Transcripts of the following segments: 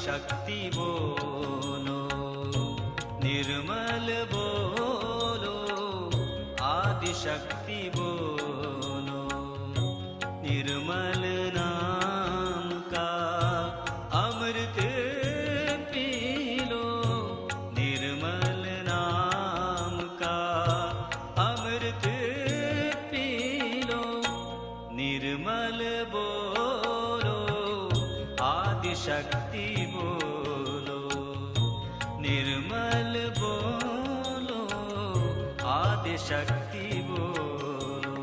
आदिशक्ति बोलो, निर्मल बोलो, आदिशक्ति बोलो, निर्मल नाम का अमृत पी लो, निर्मल नाम का अमृत पी लो, निर्मल बोलो, आदिशक्ति बोलो, निर्मल बोलो, आदिशक्ति बोलो।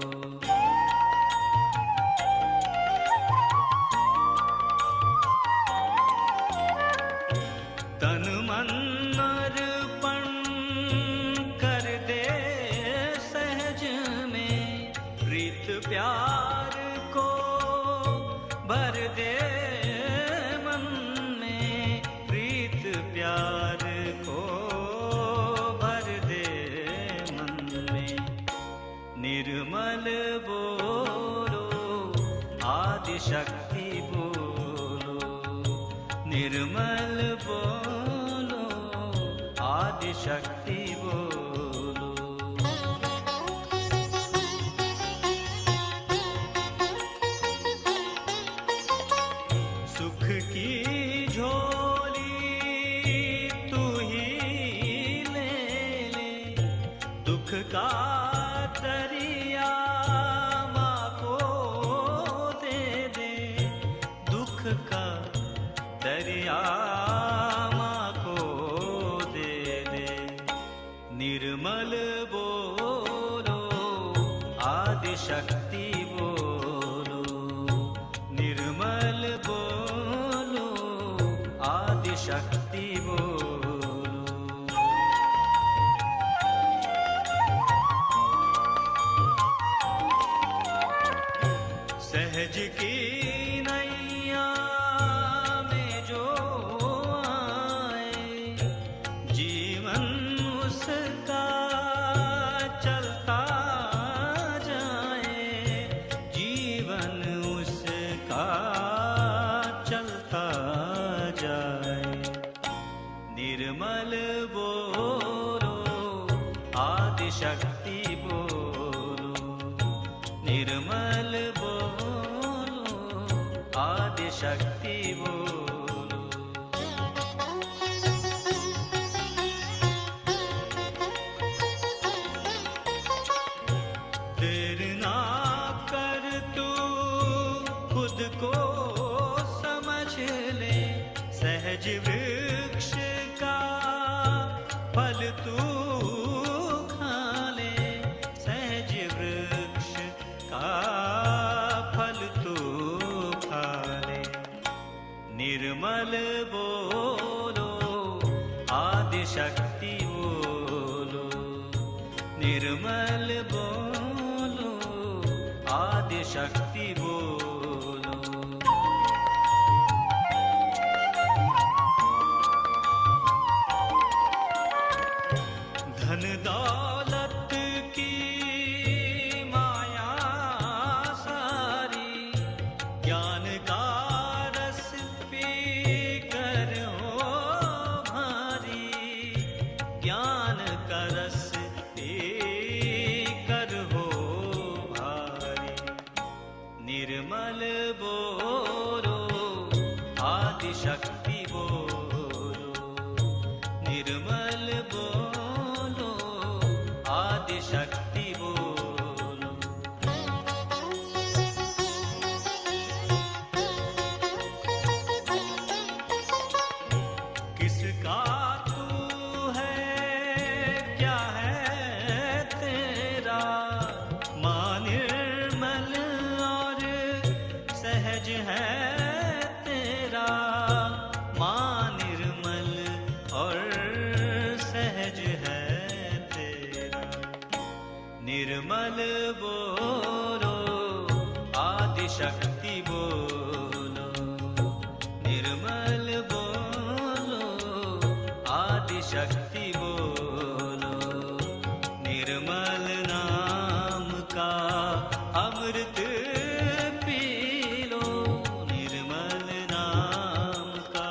तन मन अर्पण कर दे सहज में, प्रीत प्यार को भर दे मन में, प्रीत प्यार को भर दे मन में, निर्मल बोलो, आदिशक्ति बोलो, निर्मल बोलो, आदिशक्ति बोलो। सुख की झोली तू ही ले ले, दुख का दरिया माँ को दे दे, दुख का दरिया माँ को दे दे, निर्मल बोलो, आदिशक्ति बोलो, निर्मल बोलो, आदिशक्ति बोलो। सहज की नैया में जो आए, जीवन उसका चलता जाए, जीवन उसका चलता जाए, निर्मल बोलो, आदिशक्ति बोलो, निर्मल बोलो, आदिशक्ति बोलो। देर ना कर तू खुद को समझ ले, सहज वृक्ष का फल तू खा ले, सहज वृक्ष का फल तू खा ले, निर्मल बोलो, आदिशक्ति बोलो, निर्मल बोलो, आदिशक्ति बोलो। धन दौलत की माया सारी, ज्ञान का रस पी कर हो भारी, ज्ञान का रस पी कर हो भारी, निर्मल बोलो, आदिशक्ति बोलो, निर्मल बोलो, आदिशक्ति बोलो। किसका तू है, क्या है तेरा, माँ निर्मल और सहज है तेरा, माँ निर्मल और सहज है तेरा, निर्मल बोलो, आदिशक्ति बोलो, निर्मल बोलो, आदिशक्ति बोलो, निर्मल नाम का अमृत पी लो, निर्मल नाम का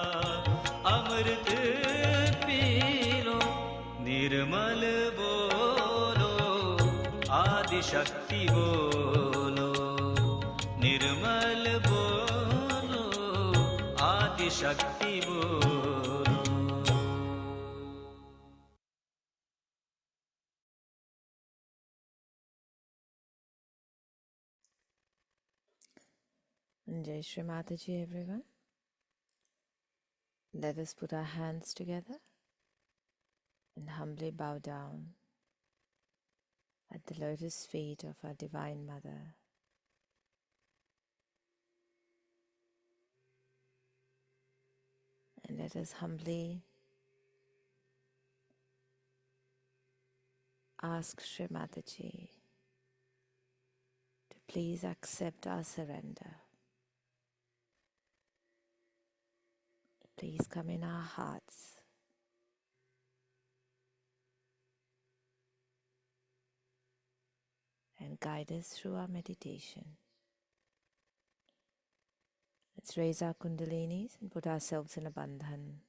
आदिशक्ति बोलो, निर्मल बोलो, आदिशक्ति बोलो। Jai Shri Mataji, everyone. Let us put our hands together and humbly bow down at the lotus feet of our Divine Mother. And let us humbly ask Shri Mataji to please accept our surrender. Please come in our hearts and guide us through our meditation. Let's raise our Kundalinis and put ourselves in a bandhan.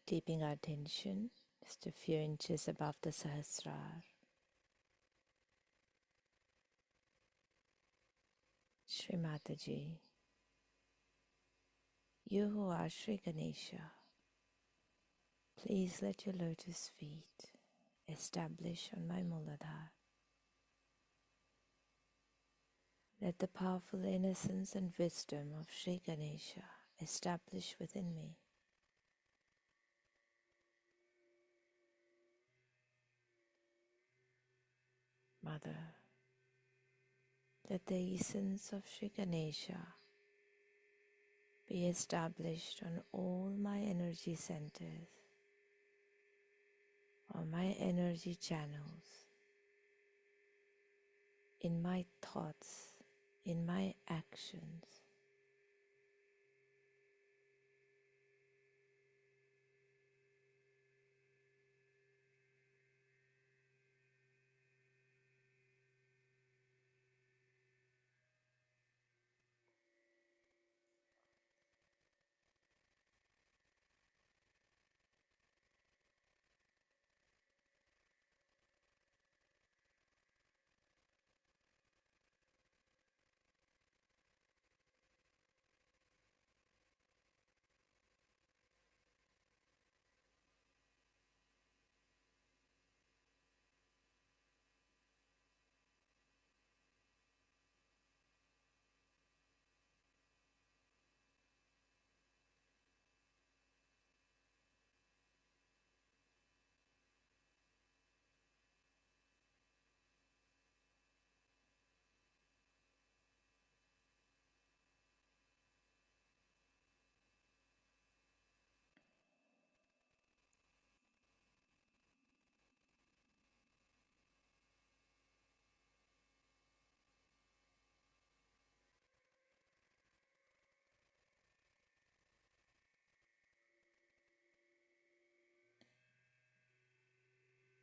Keeping our attention just a few inches above the Sahasrara. Shri Mataji, you who are Shri Ganesha, please let your lotus feet establish on my Muladhara. Let the powerful innocence and wisdom of Shri Ganesha establish within me. Mother, let the essence of Shri Ganesha be established on all my energy centers, on my energy channels, in my thoughts, in my actions.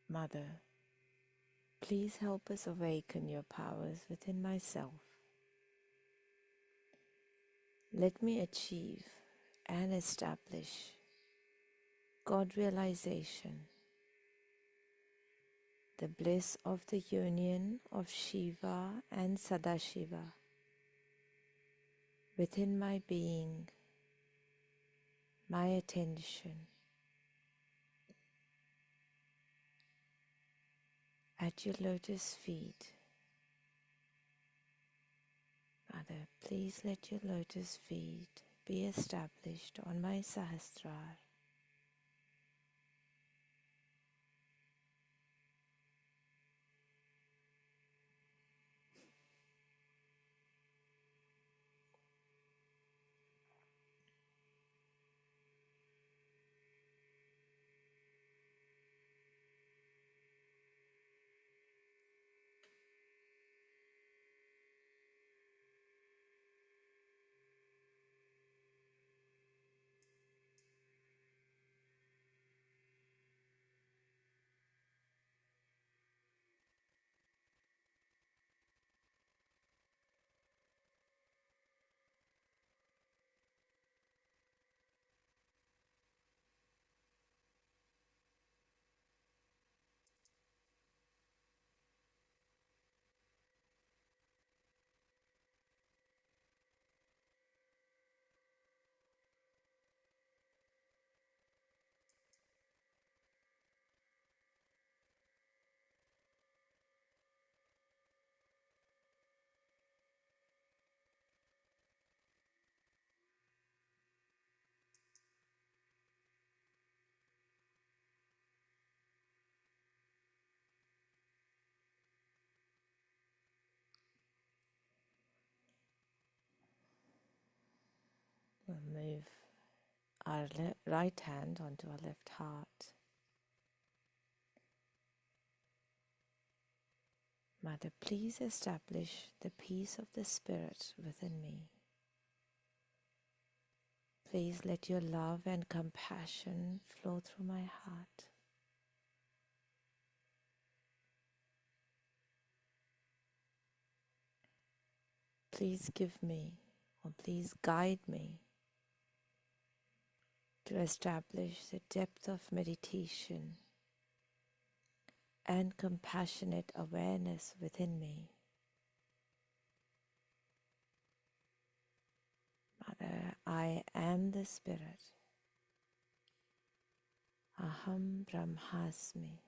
Mother, please help us awaken your powers within myself. let me achieve and establish God realization, the bliss of the union of Shiva and Sadashiva within my being, my attention, at your lotus feet. Mother, please let your lotus feet be established on my Sahasrara. We'll move our right hand onto our left heart. Mother, please establish the peace of the Spirit within me. Please let your love and compassion flow through my heart. Please give me, or please guide me to establish the depth of meditation and compassionate awareness within me. Mother, I am the Spirit. Aham Brahmasmi.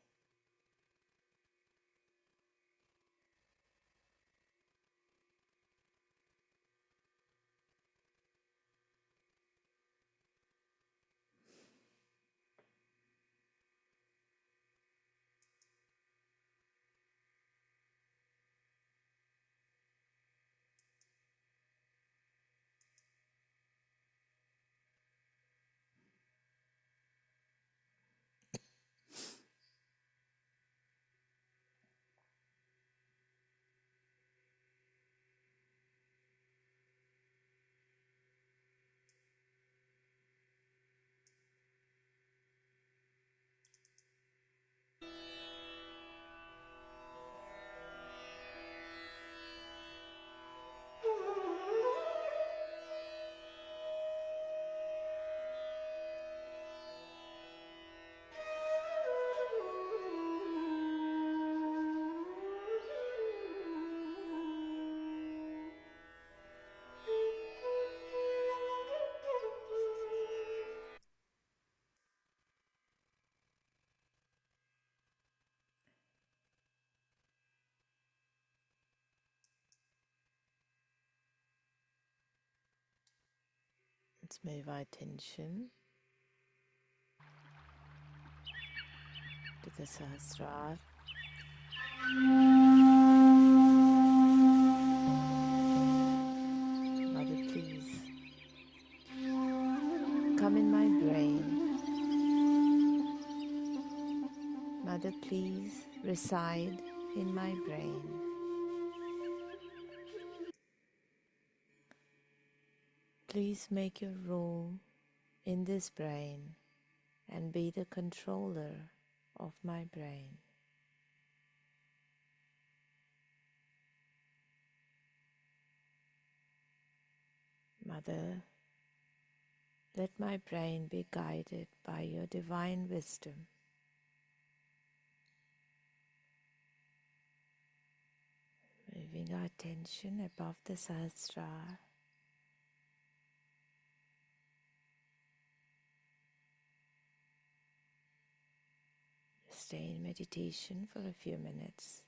Let's move our attention to the Sahasrara. Mother, please come in my brain. Mother, please reside in my brain. Please make your room in this brain and be the controller of my brain. Mother, let my brain be guided by your divine wisdom. Moving our attention above the Sahasrara. Stay in meditation for a few minutes.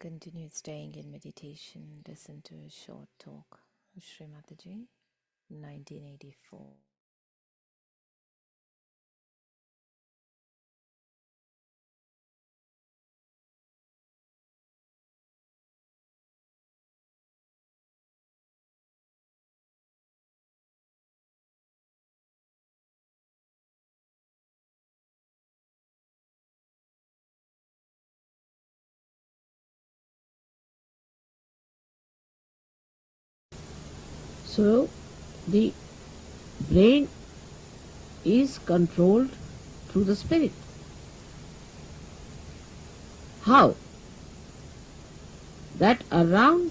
continue staying in meditation, listen to a short talk of Shri Mataji, 1984. So the brain is controlled through the spirit. How? That around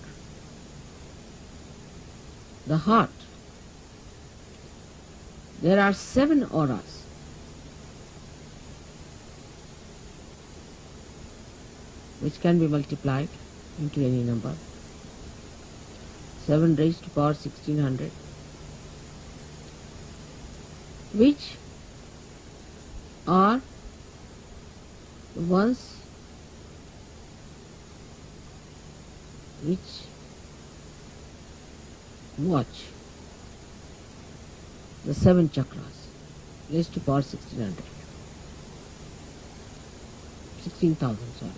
the heart there are 7 auras. Which can be multiplied into any number. 7 raised to power 1600, which are the ones which watch the 7 chakras raised to power 1600. 16,000, sorry.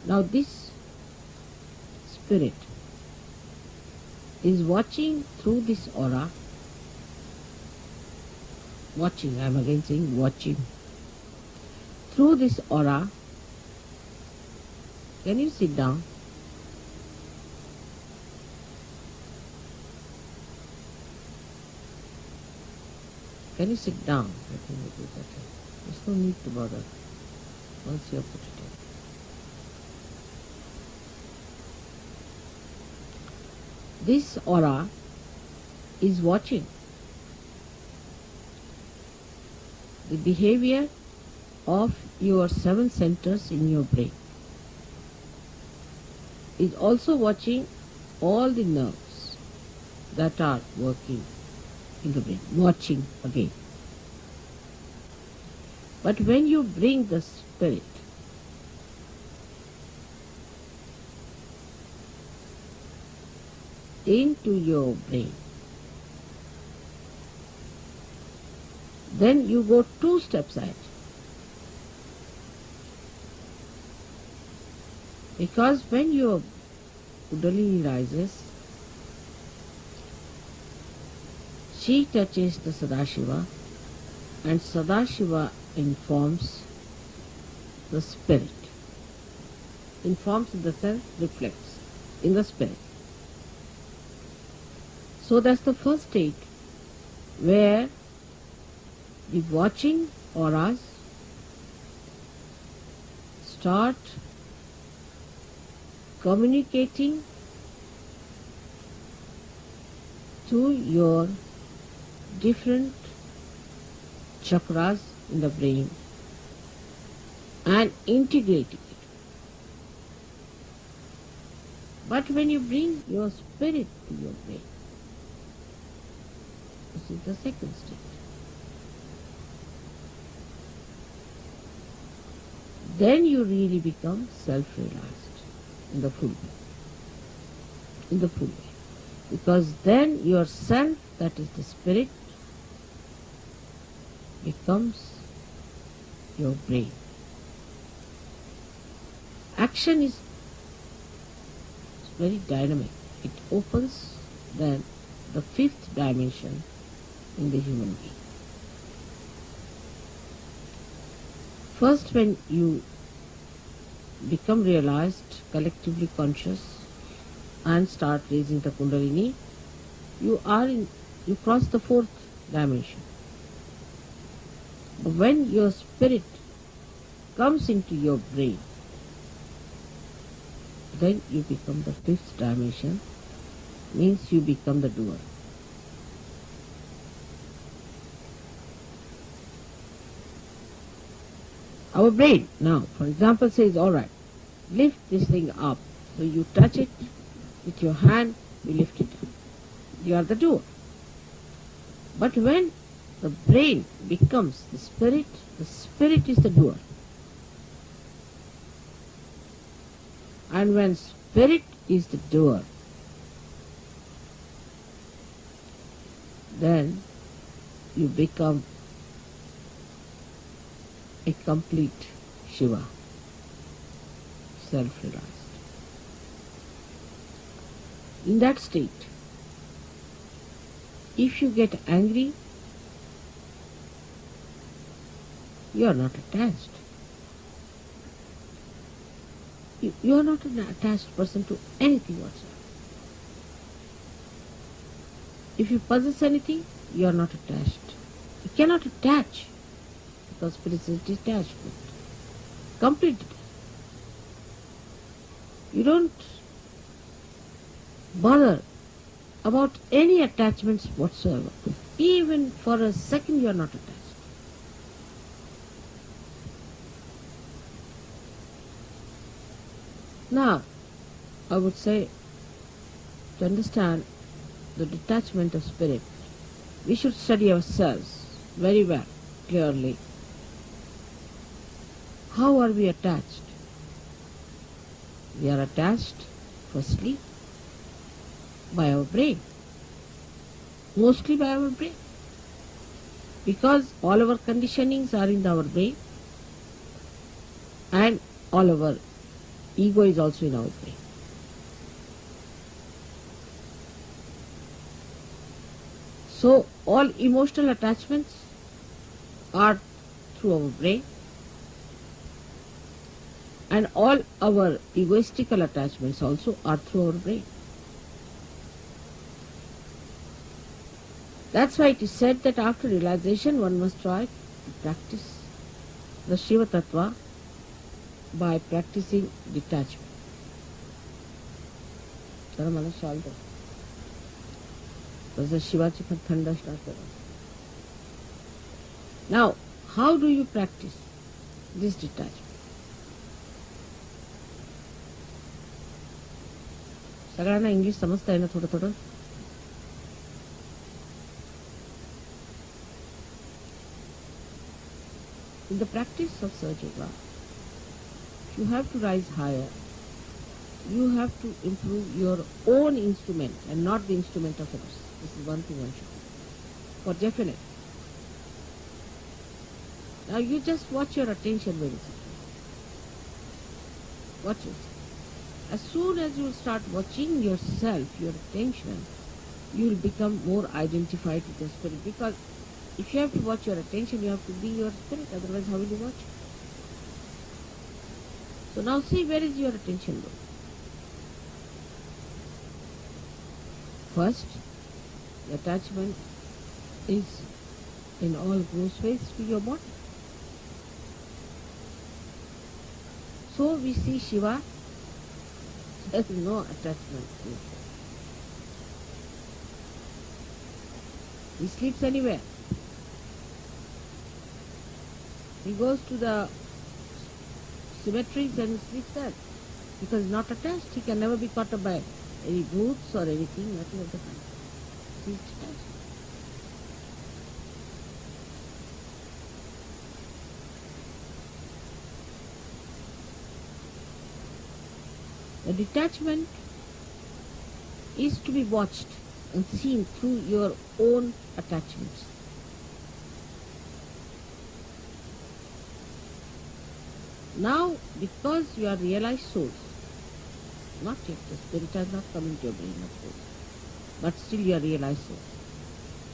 Now this spirit is watching through this aura, watching, I am again saying watching, through this aura. Can you sit down? Can you sit down? I think it is better. There's no need to bother once you have put it in. This aura is watching the behavior of your 7 centers in your brain. Is also watching all the nerves that are working in the brain, watching again. But when you bring the spirit into your brain, then you go 2 steps ahead. Because when your Kundalini rises, she touches the Sadashiva, and Sadashiva informs the spirit. Informs in the sense reflects in the spirit. So that's the first state where the watching auras start communicating to your different chakras in the brain and integrating it. But when you bring your spirit to your brain, this is the second state. Then you really become self-realized in the full way. In the full way. Because then yourself, that is the spirit, becomes your brain. Action is very dynamic. It opens then the 5th dimension in the human being. First, when you become realized, collectively conscious, and start raising the Kundalini, you cross the 4th dimension. But when your spirit comes into your brain, then you become the 5th dimension, means you become the doer. Our brain now, for example, says, all right, lift this thing up. So you touch it with your hand, you lift it up. You are the doer. But when the brain becomes the spirit is the doer. And when spirit is the doer, then you become a complete Shiva, self-realized. In that state, if you get angry, you are not attached. You are not an attached person to anything whatsoever. If you possess anything, you are not attached. You cannot attach because spirit is detachment, complete detachment. You don't bother about any attachments whatsoever. Even for a second you are not attached. Now, I would say, to understand the detachment of spirit, we should study ourselves very well, clearly. How are we attached? We are attached, firstly, by our brain. Mostly by our brain. Because all our conditionings are in our brain and all our ego is also in our brain. So all emotional attachments are through our brain and all our egoistical attachments also are through our brain. That's why it is said that after realization one must try to practice the Shiva Tattva by practicing detachment. जरा मला शाल दो. तसं शिवाची पण थंड असणार. Now, how do you practice this detachment? सगळ्यांना English समजता है ना थोडं थोडं? In the practice of Sahaja Yoga, you have to rise higher. You have to improve your own instrument and not the instrument of others. This is one thing one should do. For definite. Now you just watch your attention very simply. Watch yourself. As soon as you start watching yourself, your attention, you will become more identified with your spirit. Because if you have to watch your attention, you have to be your spirit. Otherwise, how will you watch? So now see, where is your attention going? First, the attachment is in all gross ways to your body. So we see Shiva, there is no attachment to him. He sleeps anywhere. He goes to the cemeteries and he sleeps there. Because he's not attached, he can never be caught up by any boots or anything, nothing of the kind. He's detached. The detachment is to be watched and seen through your own attachments. Now, because you are realized souls, not yet, the spirit has not come into your brain, of course, but still you are realized souls.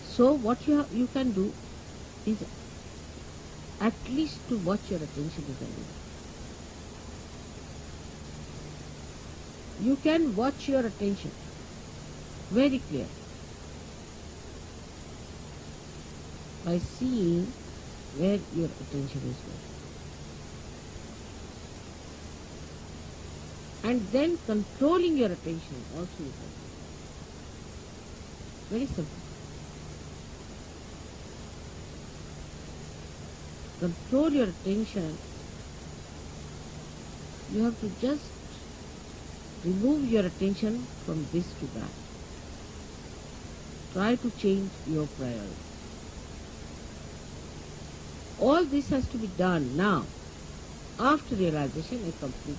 So what you can do is at least to watch your attention is enough. You can watch your attention very clear by seeing where your attention is going. And then controlling your attention also is very simple. Control your attention. You have to just remove your attention from this to that. Try to change your priority. All this has to be done now. After realization, a complete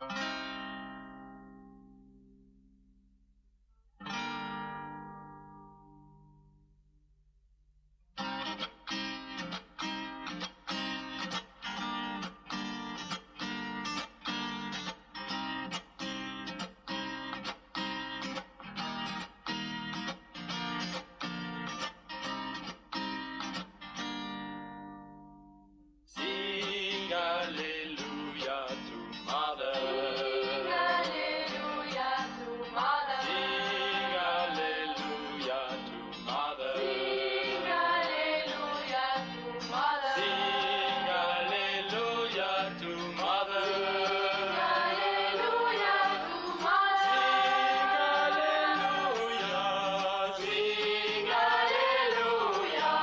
Sing hallelujah to Mother. Sing hallelujah to Mother. Sing hallelujah to Mother. Sing hallelujah to Mother. Sing hallelujah to Mother. Sing hallelujah to Mother. Sing hallelujah. Sing Hallelujah.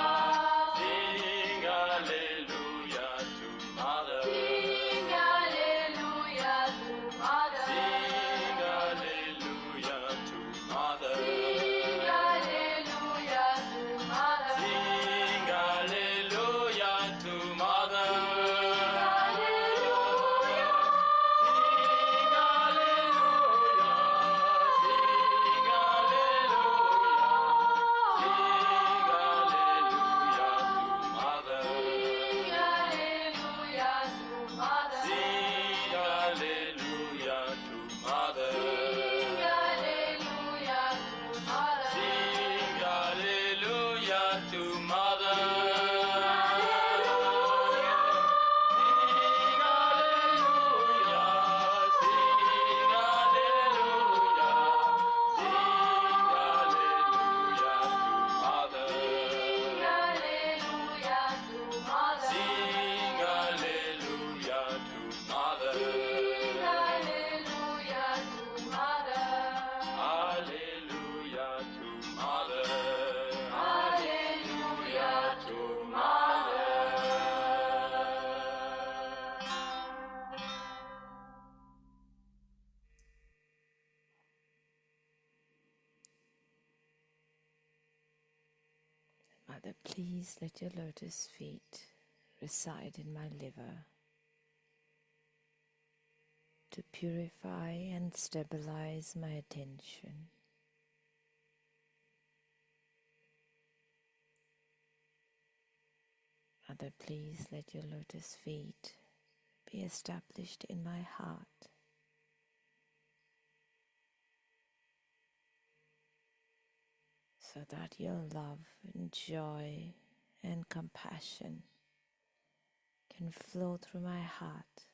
Sing hallelujah to Mother. Sing hallelujah to Mother. Sing hallelujah to Mother. Sing hallelujah to Mother. Sing hallelujah to Mother. Hallelujah. Sing hallelujah. Sing hallelujah. Sing hallelujah to Mother. Sing hallelujah to Mother. Sing hallelujah to Mother. Sing hallelujah to Mother. Sing hallelujah to Mother. Sing hallelujah to Mother. Sing hallelujah to Mother. Hallelujah to Mother. Hallelujah to Mother. Mother, please let your lotus feet reside in my liver to purify and stabilize my attention. Mother, please let your lotus feet be established in my heart so that your love and joy and compassion can flow through my heart.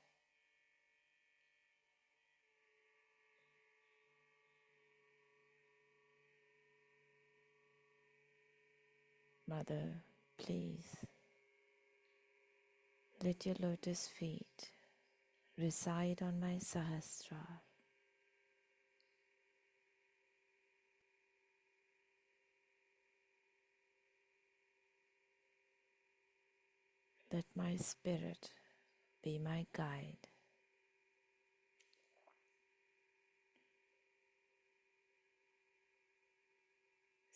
Mother, please let your lotus feet reside on my Sahasrara. Let my spirit be my guide.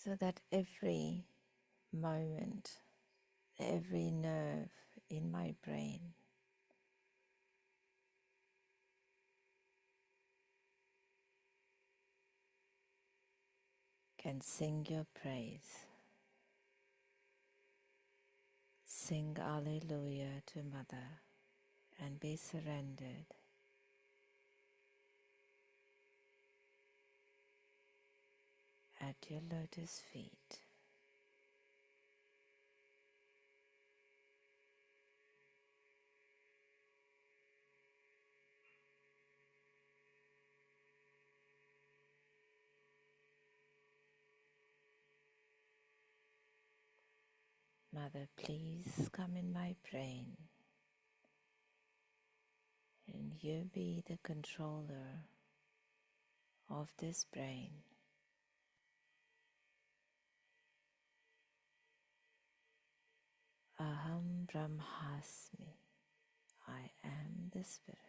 So that every moment, every nerve in my brain can sing your praise. Sing Alleluia to Mother and be surrendered. At your lotus feet. Mother, please come in my brain and you be the controller of this brain. Aham Brahmasmi. I am the Spirit.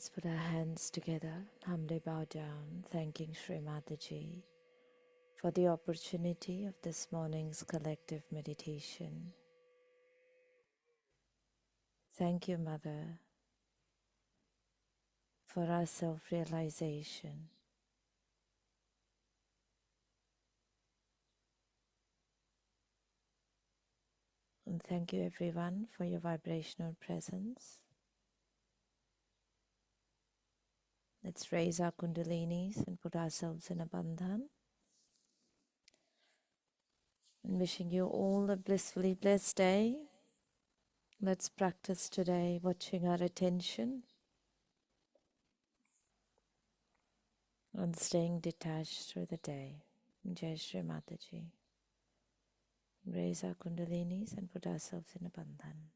Let's put our hands together, humbly bow down, thanking Shri Mataji for the opportunity of this morning's collective meditation. Thank you, Mother, for our self-realization. And thank you, everyone, for your vibrational presence. Let's raise our Kundalinis and put ourselves in a bandhan. And wishing you all a blissfully blessed day. Let's practice today watching our attention and staying detached through the day. Jai Shri Mataji. Raise our Kundalinis and put ourselves in a bandhan.